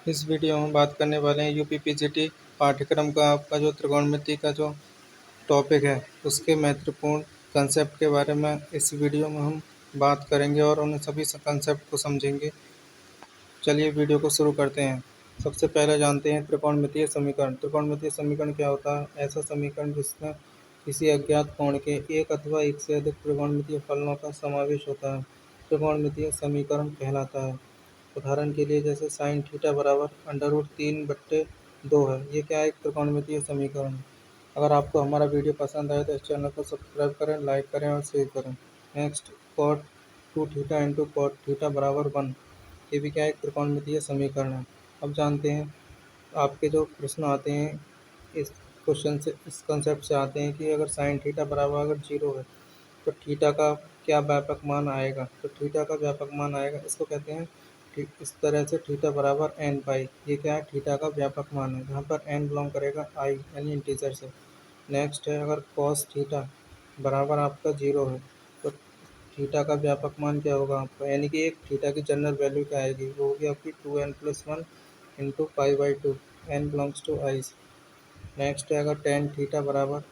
इस वीडियो में हम बात करने वाले हैं यूपीपीजीटी पाठ्यक्रम का आपका जो त्रिकोणमिति का जो टॉपिक है उसके महत्वपूर्ण कंसेप्ट के बारे में इस वीडियो में हम बात करेंगे और उन सभी कंसेप्ट को समझेंगे। चलिए वीडियो को शुरू करते हैं। सबसे पहले जानते हैं त्रिकोणमितीय समीकरण। त्रिकोणमितीय समीकरण क्या होता है? ऐसा समीकरण जिसमें किसी अज्ञात कोण के एक अथवा एक से अधिक त्रिकोणमितीय फलनों का समावेश होता है, त्रिकोणमितीय समीकरण कहलाता है। उदाहरण के लिए जैसे साइन थीटा बराबर √3/2 है। ये क्या है? एक त्रिकोणमितीय समीकरण है। अगर आपको हमारा वीडियो पसंद आए तो इस चैनल को सब्सक्राइब करें, लाइक करें और शेयर करें। Next, cot 2 theta into cot theta बराबर 1। ये भी क्या है? एक त्रिकोणमितीय समीकरण है। अब जानते हैं आपके जो प्रश्न आते हैं इस क्वेश्चन से, इस कंसेप्ट से आते हैं कि अगर साइन थीटा बराबर अगर 0 है तो थीटा का क्या व्यापक मान आएगा? तो थीटा का व्यापक मान आएगा, इसको कहते हैं इस तरह से थीटा बराबर एन पाई। ये क्या है? थीटा का व्यापक मान है, जहाँ पर एन बिलोंग करेगा आई यानी इंटीजर से। नेक्स्ट है, अगर कॉस थीटा बराबर आपका 0 है तो थीटा का व्यापक मान क्या होगा आपका? यानी कि एक थीटा की जनरल वैल्यू क्या आएगी? वो होगी आपकी 2n+1 इंटू पाई/2, n belongs to I. Next है, अगर टेन थीटा बराबर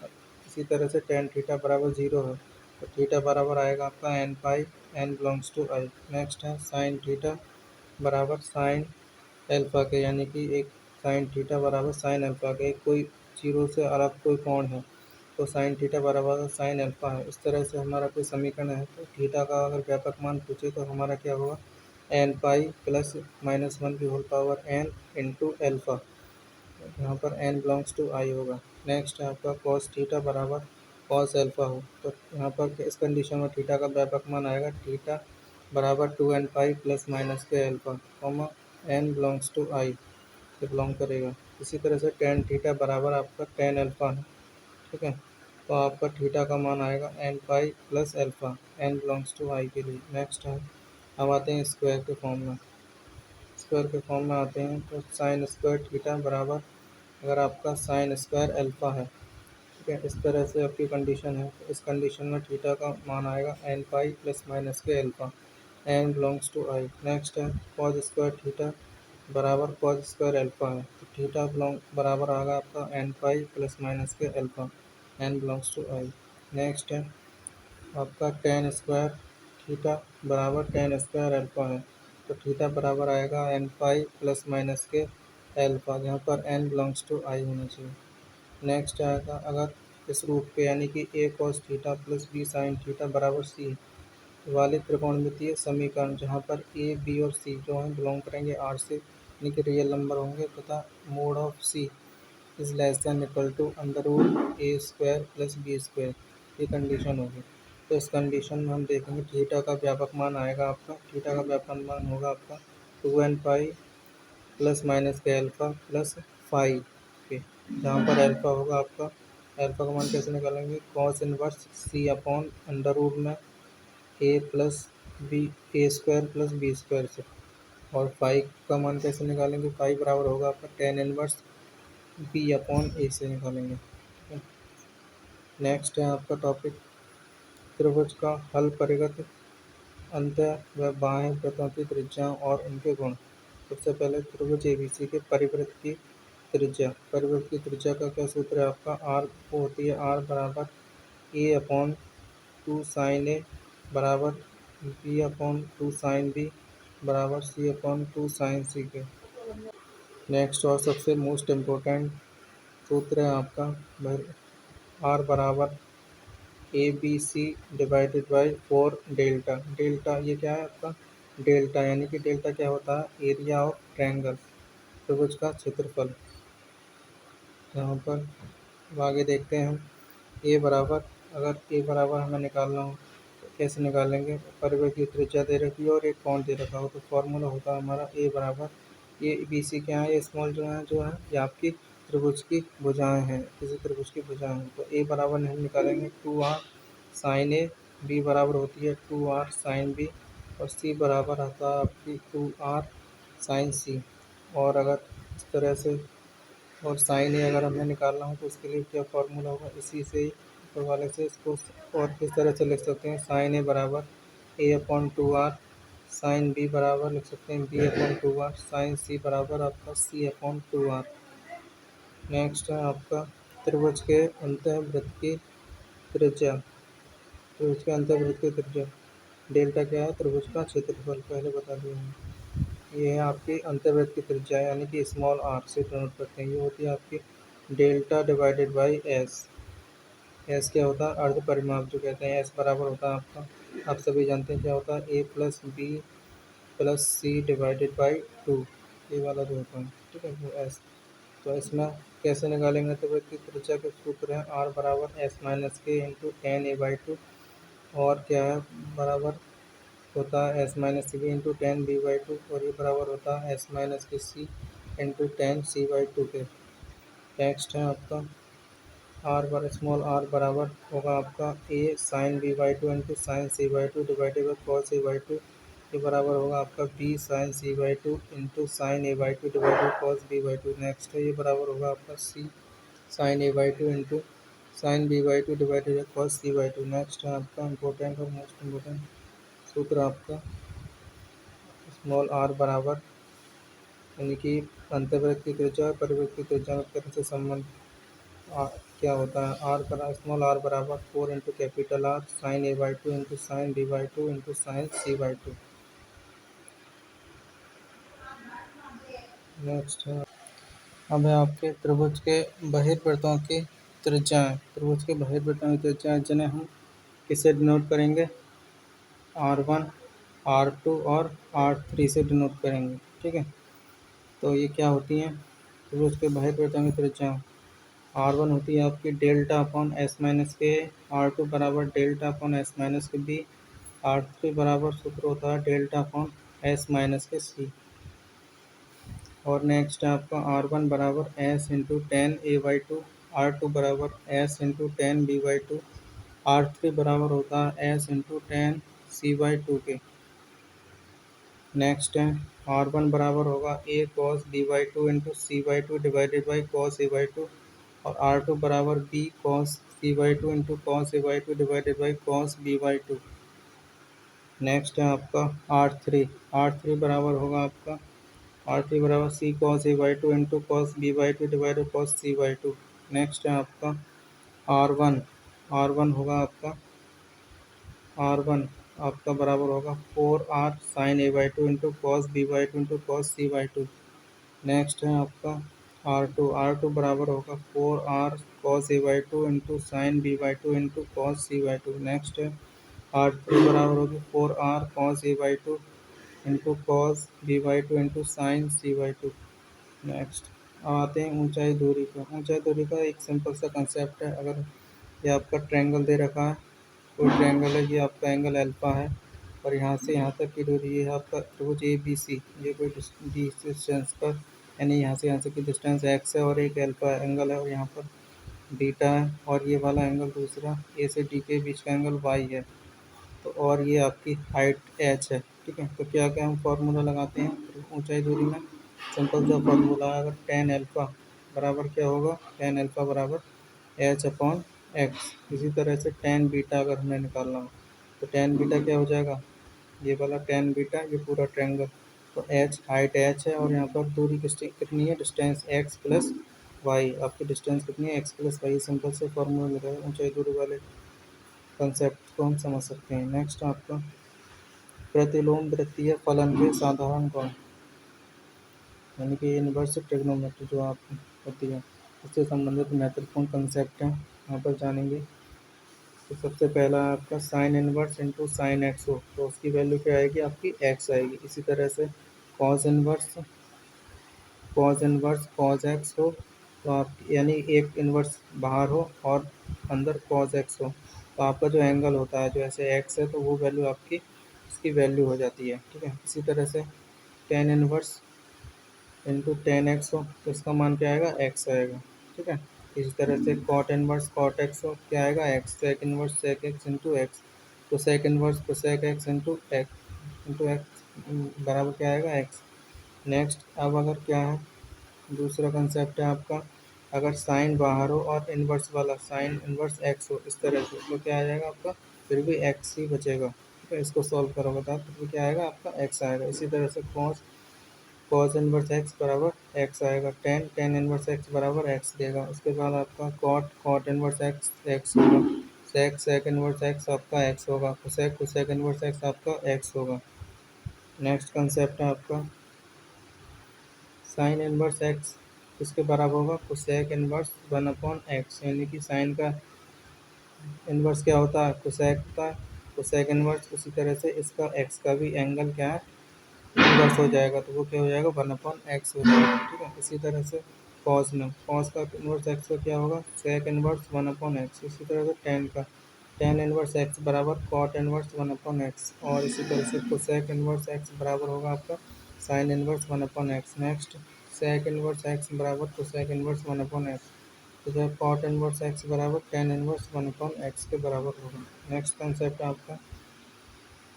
इसी तरह से टेन थीटा बराबर 0 है तो थीटा बराबर आएगा आपका n pi, n belongs to I. Next है साइन थीटा बराबर साइन एल्फा के, यानी कि एक साइन थीटा बराबर साइन एल्फा के, कोई 0 से अलग कोई कोण है तो साइन थीटा बराबर साइन एल्फा है। इस तरह से हमारा कोई समीकरण है तो थीटा का अगर व्यापक मान पूछे तो हमारा क्या होगा? N pi plus minus one की whole power n into alpha, यहाँ पर एन बिलोंग्स टू आई होगा। नेक्स्ट है आपका कॉस थीटा बराबर कॉस एल्फा हो तो यहाँ पर इस कंडीशन में थीटा का व्यापक मान आएगा थीटा बराबर 2n पाई प्लस माइनस के alpha, comma n belongs to I से बिलोंग करेगा। इसी तरह से टेन थीटा बराबर आपका टेन एल्फा है, ठीक है, तो आपका थीटा का मान आएगा n pi plus alpha, n belongs to I के लिए। नेक्स्ट है, अब आते हैं स्क्वायर के फॉर्म में। स्क्वायर के फॉर्म में आते हैं तो साइन स्क्वायर थीटा बराबर अगर आपका साइन स्क्वायर एल्फा है, ठीक है, इस तरह से आपकी कंडीशन है तो इस कंडीशन में थीटा का मान आएगा एन पाई प्लस माइनस के alpha, n belongs to I. Next है कॉज स्क्वायर थीटा बराबर कॉज स्क्वायर एल्फा है तो थीटा बिलोंग बराबर आएगा आपका एन पाई प्लस माइनस के alpha, n belongs to I. Next है आपका टेन स्क्वायर थीटा बराबर टेन स्क्वायर एल्फा है तो थीटा बराबर आएगा एन पाई प्लस माइनस के एल्फा, जहाँ पर एन बिलोंग्स टू आई होना चाहिए। नेक्स्ट आएगा अगर इस रूप के, यानी कि A cos theta plus B sine theta बराबर सी वाले त्रिकोणमितीय समीकरण, जहाँ पर ए बी और सी जो हैं बिलोंग करेंगे आर से, यानी कि रियल नंबर होंगे, तथा mod of c is less than equal to √a² plus b², ये कंडीशन होगी। तो इस कंडीशन में हम देखेंगे थीटा का व्यापक मान आएगा आपका, थीटा का व्यापक मान होगा आपका 2n पाई प्लस माइनस के एल्फा प्लस फाइव के, जहाँ पर एल्फा होगा आपका, एल्फा का मान कैसे निकालेंगे? Cos inverse C upon under root में ए plus B, a² plus b² से। और फाइव का मान कैसे निकालेंगे? फाइव बराबर होगा आपका टेन इनवर्स बी अपॉन ए से निकालेंगे, ठीक है। नेक्स्ट है आपका टॉपिक त्रिभुज का हल, परिगत अंतः व बाह्य वृत्तों की त्रिज्या और उनके गुण। सबसे पहले त्रिभुज एबीसी के परिवृत्त की त्रिज्या। परिवृत्त की त्रिज्या का क्या सूत्र है आपका? आर वो होती है आर बराबर ए अपॉन 2 sin a बराबर बी अपॉन 2 sin b बराबर सी अपॉन 2 sin c के। नेक्स्ट और सबसे मोस्ट इम्पोर्टेंट सूत्र है आपका आर बराबर a b c divided by 4 delta. Delta ये क्या है आपका? डेल्टा यानी कि डेल्टा क्या होता है? एरिया ऑफ ट्रायंगल, त्रिभुज का क्षेत्रफल। यहाँ पर अब आगे देखते हैं हम ए बराबर, अगर ए बराबर हमें निकालना हो तो कैसे निकालेंगे? परिवृत्त की त्रिज्या दे रखी है और एक कोण दे रखा हो तो फॉर्मूला होता है हमारा ए बराबर, ये बी सी क्या है? ये स्मॉल जो है ये आपकी त्रिभुज की भुजाएं हैं, किसी त्रिभुज की भुजाएं हैं। तो ए बराबर हम निकालेंगे 2r साइन ए, बी बराबर होती है 2r साइन बी और सी बराबर आता है आपकी 2r साइन सी। और अगर इस तरह से और साइन ए अगर हमें निकालना हो तो उसके लिए क्या फार्मूला होगा? इसी से ही ऊपर वाले से इसको और किस तरह से लिख सकते हैं? साइन ए बराबर a upon 2r sine B बराबर लिख सकते हैं बी अपॉन 2r, साइन सी बराबर आपका सी अपॉन 2r। नेक्स्ट है आपका त्रिभुज के अंतःवृत्त की त्रिज्या। त्रिभुज के अंतःवृत्त की त्रिज्या डेल्टा क्या है? त्रिभुज का क्षेत्रफल, पहले बता दिया है। ये है आपकी अंतर्वृत्त की त्रिज्या, यानी कि स्मॉल आर से डिनोट करते हैं। ये होती है आपकी delta divided by S. S क्या होता है? अर्ध परिमाप जो कहते हैं। एस बराबर होता है आपका, आप सभी जानते हैं क्या होता है, A plus B plus C divided by 2। ये वाला जो होता है, ठीक है, वो एस। तो इसमें कैसे निकालेंगे? तो वृत्त की त्रिज्या के सूत्र है आर बराबर एस माइनस के इंटू टेन ए बाई 2, और क्या है बराबर होता है s minus c b into tan B by 2, और ये बराबर होता है एस माइनस के c into tan C by 2 के। नेक्स्ट है आपका आर पर स्मॉल आर बराबर होगा आपका A sine B by 2 into sine C by 2 divided by cos A by 2। ये बराबर होगा आपका B sine C by 2 into sine A by 2 divided cos B by 2। Next है ये बराबर होगा आपका C sine A by 2 into sine B by 2 divided by cos C by 2। Next है आपका इंपॉर्टेंट और मोस्ट इम्पोर्टेंट सूत्र आपका स्मॉल आर बराबर, यानी कि अंतर्वृत्त की त्रिज्या और परिवृत्त की त्रिज्या में तरह से संबंध क्या होता है? आर बराबर स्मॉल आर बराबर 4 into capital R sine A by 2 into sine B by 2 into sine C by 2। Next है अब है आपके त्रिभुज के बहिर्वृत्तों की त्रिज्याएं। त्रिभुज के बहिर्वृत्तों की त्रिज्याएं जिन्हें हम किससे डिनोट करेंगे? R1, R2 और R3 से डिनोट करेंगे, ठीक है। तो ये क्या होती हैं? त्रिभुज के बहिर्वृत्तों की त्रिज्या R1 होती है आपकी डेल्टा अपॉन एस माइनस के, R2 बराबर डेल्टा अपॉन एस माइनस के बी, R3 बराबर सूत्र होता है डेल्टा अपॉन एस माइनस के सी। और नेक्स्ट है आपका R1 बराबर s into tan A by 2, R2 बराबर s into tan B by 2, R3 बराबर होता है s into tan C by 2 के। नेक्स्ट है R1 बराबर होगा A cos B by 2 into C by 2 divided by cos A by 2, और R2 बराबर B cos C by 2 into cos A by 2 divided by cos B by 2। Next है आपका R3 बराबर होगा आपका R3 बराबर C cos A by 2 into cos B by 2 divided cos C by 2। Next है आपका R1 R1 होगा R1 आपका बराबर होगा 4R sine A by 2 into cos B by 2 into cos C by 2। Next है आपका R2 बराबर होगा 4R cos A by 2 into sine B by 2 into cos C by 2। Next है R3 बराबर होगी 4R cos A by 2 into cos B by 2 into sine C by 2। Next आते हैं ऊंचाई दूरी पर। ऊंचाई दूरी का एक सिंपल सा कंसेप्ट है। अगर ये आपका ट्रायंगल दे रखा है, कोई ट्रायंगल है, ये आपका एंगल अल्फा है, और यहाँ से यहाँ तक की दूरी ये है आपका त्रिभुज ए बी सी। ये कोई डिस्टेंस पर, यानी यहाँ से की डिस्टेंस एक्स है, और एक अल्फा एंगल है, और यहाँ पर बीटा है, और ये वाला एंगल दूसरा ए से डी के बीच का एंगल वाई है। तो और ये आपकी हाइट एच है, ठीक है। तो क्या क्या हम फार्मूला लगाते हैं ऊंचाई दूरी में? सिंपल सा फार्मूला है। अगर टेन अल्फा बराबर क्या होगा? टेन अल्फा बराबर एच अपॉन एक्स। इसी तरह से टेन बीटा अगर हमें निकालना हो तो टेन बीटा क्या हो जाएगा? ये वाला टेन बीटा, ये पूरा ट्रायंगल। तो एच हाइट एच है, और यहाँ पर दूरी कितनी है? Distance x plus y. आपकी डिस्टेंस कितनी है? X plus y. सिंपल से फार्मूला लगाए ऊंचाई दूरी वाले कंसेप्ट को हम समझ सकते हैं। नेक्स्ट आपका प्रतिलोम वृत्तीय फलन के साधारण गुण, यानी कि इनवर्स ट्रिग्नोमेट्री जो आप होती है, उससे संबंधित महत्वपूर्ण कंसेप्ट हैं, यहाँ पर जानेंगे। तो सबसे पहला आपका sine inverse into sine x हो तो उसकी वैल्यू क्या आएगी? आपकी एक्स आएगी। इसी तरह से कॉस इनवर्स कॉस एक्स हो तो आप, यानी एक इनवर्स बाहर हो और अंदर कॉस एक्स हो, तो आपका जो एंगल होता है, जो ऐसे एक्स है, तो वो वैल्यू आपकी उसकी वैल्यू हो जाती है, ठीक है। इसी तरह से tan inverse into ten x हो तो इसका मान क्या आएगा? एक्स आएगा, ठीक है। इसी तरह से कॉट इनवर्स कॉट एक्स हो, क्या आएगा? X. Sec inverse sec x into x, तो sec inverse cosec x into x बराबर क्या आएगा? एक्स। नेक्स्ट अब अगर क्या है, दूसरा कंसेप्ट है आपका, अगर साइन बाहर हो और इनवर्स वाला साइन इनवर्स एक्स हो इस तरह से, तो क्या आ जाएगा आपका? फिर भी एक्स ही बचेगा, ठीक है, इसको सॉल्व करोगे तो फिर क्या आएगा आपका एक्स आएगा। इसी तरह से कॉस इनवर्स एक्स बराबर एक्स आएगा, टेन इनवर्स एक्स बराबर एक्स देगा। उसके बाद आपका कॉट इनवर्स एक्स एक्स होगा, सेक इनवर्स एक्स आपका एक्स होगा, कोसेक इनवर्स एक्स आपका एक्स होगा। नेक्स्ट कंसेप्ट है आपका साइन इनवर्स एक्स, किसके बराबर होगा, cosec inverse one upon x, यानी कि साइन का इनवर्स क्या होता है, कोसेक का कोसेक इनवर्स। उसी तरह से इसका एक्स का भी एंगल क्या है, इनवर्स हो जाएगा, तो वो क्या हो जाएगा, वन अपॉन एक्स हो जाएगा। ठीक है, इसी तरह से कॉस का इनवर्स एक्स का क्या होगा, sec inverse one upon x. इसी तरह से टेन इनवर्स एक्स बराबर cot inverse one upon x. और इसी तरह से कोसेक इनवर्स एक्स बराबर होगा आपका sign inverse one upon x. Next sec inverse x बराबर cosec inverse one upon x. तो जो कॉट इनवर्स एक्स बराबर tan inverse one upon x के बराबर होगा। नेक्स्ट कंसेप्ट आपका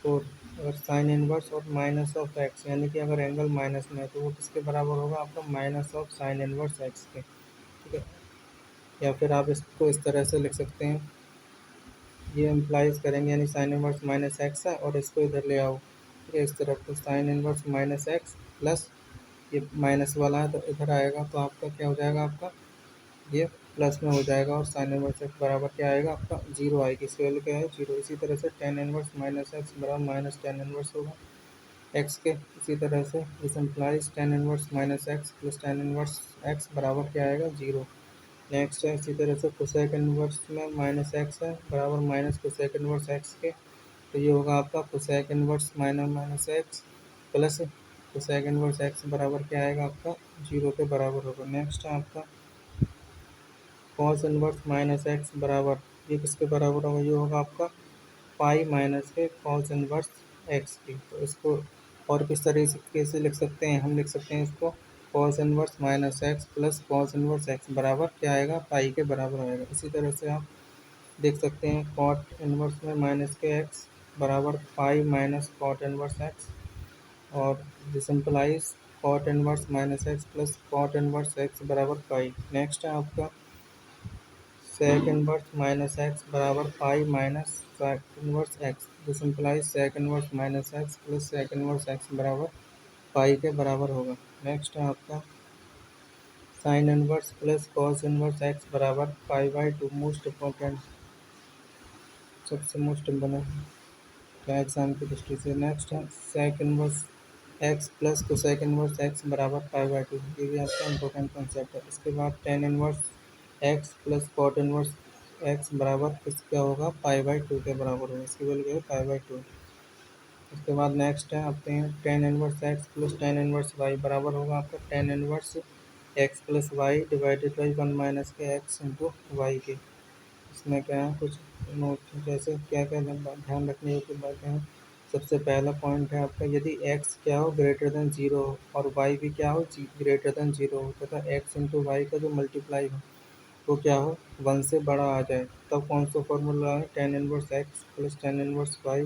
फोर, अगर साइन इनवर्स और माइनस ऑफ एक्स, यानी कि अगर एंगल माइनस में है तो वो किसके बराबर होगा आपका, minus of sine inverse x के। ठीक है, या फिर आप इसको इस तरह से लिख सकते हैं, ये इम्प्लाइज करेंगे यानी साइन इनवर्स माइनस एक्स है और इसको इधर ले आओ। ठीक है, इस तरफ तो sine inverse minus x plus ये माइनस वाला है तो इधर आएगा, तो आपका क्या हो जाएगा, आपका ये प्लस में हो जाएगा और साइन इनवर्स एक्स बराबर क्या आएगा आपका, जीरो आएगी। इसकी वैल्यू क्या है, जीरो। इसी तरह से टेन इनवर्स माइनस एक्स बराबर माइनस टेन इनवर्स होगा एक्स के। इसी तरह से this implies tan inverse minus x plus tan inverse x बराबर क्या आएगा, जीरो। नेक्स्ट है इसी तरह से कोसेक इनवर्स में माइनस एक्स है बराबर माइनस कोसेक इनवर्स एक्स के, तो ये होगा आपका cosec inverse minus minus x plus cosec inverse x बराबर क्या आएगा आपका, जीरो के बराबर होगा। नेक्स्ट है आपका कॉस इनवर्स माइनस एक्स बराबर, ये किसके बराबर होगा, ये होगा आपका पाई माइनस के कॉस इनवर्स एक्स की। तो इसको और किस तरीके से लिख सकते हैं, हम लिख सकते हैं इसको cos inverse minus x plus cos inverse x बराबर क्या आएगा, पाई के बराबर आएगा। इसी तरह से आप देख सकते हैं कॉट इनवर्स में माइनस के एक्स बराबर pi minus cot inverse x, और this implies cot inverse minus x plus cot inverse x बराबर पाई। नेक्स्ट है आपका सेक इनवर्स माइनस एक्स बराबर pi minus sec inverse x, this implies sec inverse minus x plus sec inverse x बराबर pi के बराबर होगा। Next है आपका sign inverse plus cos inverse x बराबर pi by two, most important, सबसे most important क्या एग्जाम की दृष्टि से। नेक्स्ट है sec inverse x plus cosec inverse x बराबर पाई बाई टू, ये भी आपका इंपॉर्टेंट कॉन्सेप्ट है। इसके बाद tan inverse x plus cot inverse x बराबर किसका होगा, पाई बाई टू के बराबर होगा, इसकी वैल्यू है पाई बाई टू। उसके बाद नेक्स्ट है आपके tan inverse x plus tan inverse y बराबर होगा आपका tan inverse x plus y divided by one minus के एक्स इंटू वाई के। इसमें क्या है कुछ नोट, जैसे क्या क्या ध्यान रखने योग्य बातें हैं। सबसे पहला पॉइंट है आपका, यदि x क्या हो ग्रेटर देन जीरो हो और y भी क्या हो ग्रेटर देन जीरो हो, तथा x इंटू वाई का जो मल्टीप्लाई हो वो क्या हो वन से बड़ा आ जाए, तब कौन सा फॉर्मूला लगाएंगे, tan inverse x plus tan inverse y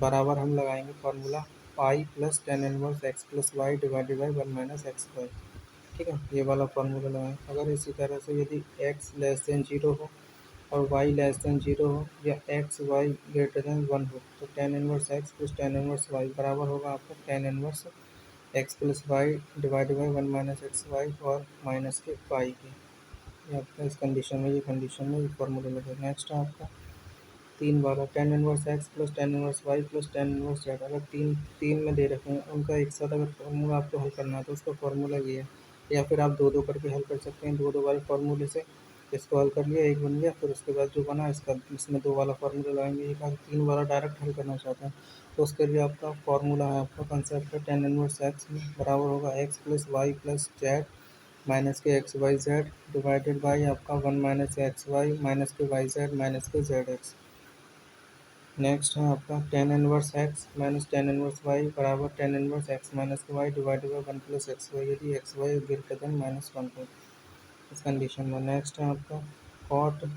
बराबर हम लगाएंगे formula pi plus tan inverse x plus y divided by one minus x y. ठीक है, ये वाला फार्मूला लगाएं। अगर इसी तरह से यदि x लेस देन जीरो हो और y लेस देन जीरो हो या x y greater than one हो, तो tan inverse x plus tan inverse y बराबर होगा आपका tan inverse x plus y divided by one minus x y और माइनस के पाई के। ये आपका इस कंडीशन में, ये कंडीशन में ये फॉर्मूला लगे। नेक्स्ट है आपका तीन वाला tan inverse x plus tan inverse y plus tan inverse z, अगर तीन तीन में दे रखे हैं उनका एक साथ अगर फार्मूला आपको हल करना है तो उसका फार्मूला ये है, या फिर आप दो दो करके हल कर सकते हैं, दो दो वाले फार्मूले से इसको हल कर लिया, एक बन गया, फिर उसके बाद जो बना इसका इसमें दो वाला फार्मूला लगाएंगे। एक आप तीन वाला डायरेक्ट हल करना चाहते हैं तो उसके लिए आपका फार्मूला है, आपका कंसेप्ट है टेन इनवर्स एक्स बराबर होगा x plus y plus z minus के x y z divided by आपका one minus x y minus के वाई जेड माइनस के जेड एक्स। नेक्स्ट है आपका tan inverse x minus tan inverse y बराबर tan inverse x minus के y divided by one plus x y, यदि x y greater than minus one हो इस condition में। Next है आपका cot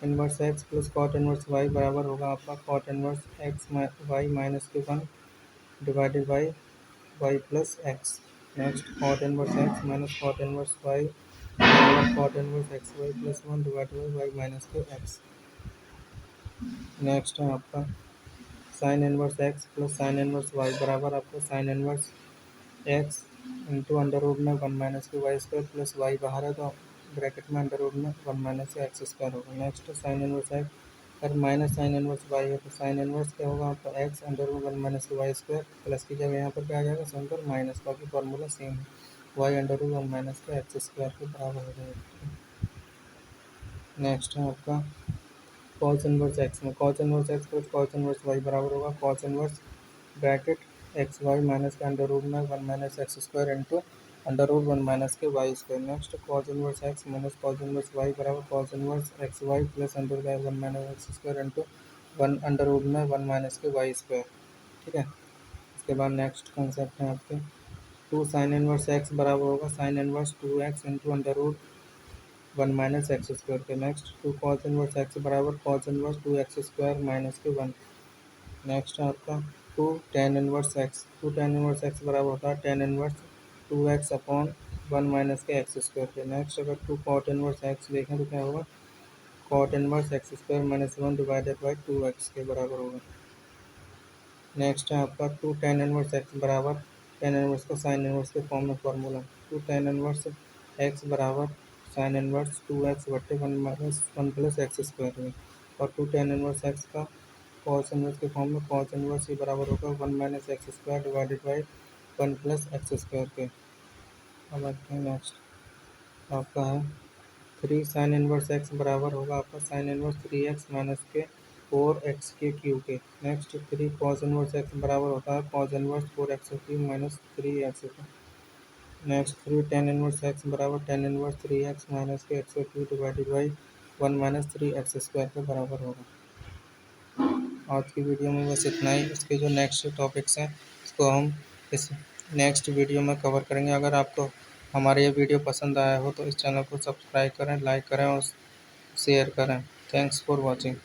inverse x plus cot inverse y बराबर होगा आपका cot inverse x y minus के one divided by y plus x. Next cot inverse x minus cot inverse y बराबर cot inverse x y plus one divided by y minus के x. Next है आपका sign inverse x plus sin inverse y बराबर आपको sin inverse x into under root में 1 - वाई² plus Y बाहर है तो ब्रैकेट में अंडर रूट में 1 - एक्स² होगा। नेक्स्ट साइन इनवर्स एक्स, अगर माइनस साइन इनवर्स वाई है तो साइन इनवर्स क्या होगा आपका एक्स अंडर रूट 1 - वाई² प्लस की जगह यहाँ पर क्या आ जाएगा सिंपल माइनस, बाकी फॉर्मूला सेम है, वाई अंडर रूट 1 - एक्स² के बराबर हो जाएगा। नेक्स्ट है आपका कॉस इनवर्स एक्स में cos inverse x plus cos inverse y बराबर होगा cos inverse bracket x y minus के अंडर रूट में 1 - एक्स² इंटू अंडर रूट 1 - के। Next cos inverse x minus cos inverse y बराबर cos inverse x y plus under by 1 - एक्स² into 1 under root में 1 - ठीक है। इसके बाद नेक्स्ट कॉन्सेप्ट है आपके टू साइन इनवर्स एक्स बराबर होगा sine inverse 2x into under root 1 - एक्स² के। Next two cos inverse x बराबर कॉस इनवर्स 2x² माइनस के 1। नेक्स्ट है आपका टू टेन इनवर्स एक्स बराबर होता है टेन इनवर्स 2x अपॉन 1 - के। नेक्स्ट अगर टू कॉट इनवर्स एक्स देखें तो क्या होगा cot inverse x² - 1 divided by 2x के बराबर होगा। नेक्स्ट है आपका टू टेन इनवर्स एक्स बराबर टेन इनवर्स का साइन इनवर्स के फॉर्म में formula two tan inverse x बराबर साइन इनवर्स 2x बट्टे 1 - 1 + x² है। और टू टेन इनवर्स एक्स का कॉस इनवर्स के फॉर्म में कॉस इनवर्स ही बराबर होगा 1 - एक्स² डिवाइडेड बाई 1 + x² के। अब आते हैं नेक्स्ट आपका है थ्री साइन इनवर्स एक्स बराबर होगा आपका साइन इनवर्स 3x माइनस के 4x³ के। Next three cos inverse x बराबर होता है cos inverse 4x³ minus 3x। Next three ten inverse x बराबर टेन इनवर्स 3x माइनस के x³ डिवाइडेड बाई 1 - 3x² के बराबर होगा। आज की वीडियो में बस इतना ही। इसके जो नेक्स्ट टॉपिक्स हैं इसको हम इस नेक्स्ट वीडियो में कवर करेंगे। अगर आपको हमारा ये वीडियो पसंद आया हो तो इस चैनल को सब्सक्राइब करें, लाइक करें और शेयर करें। Thanks for watching.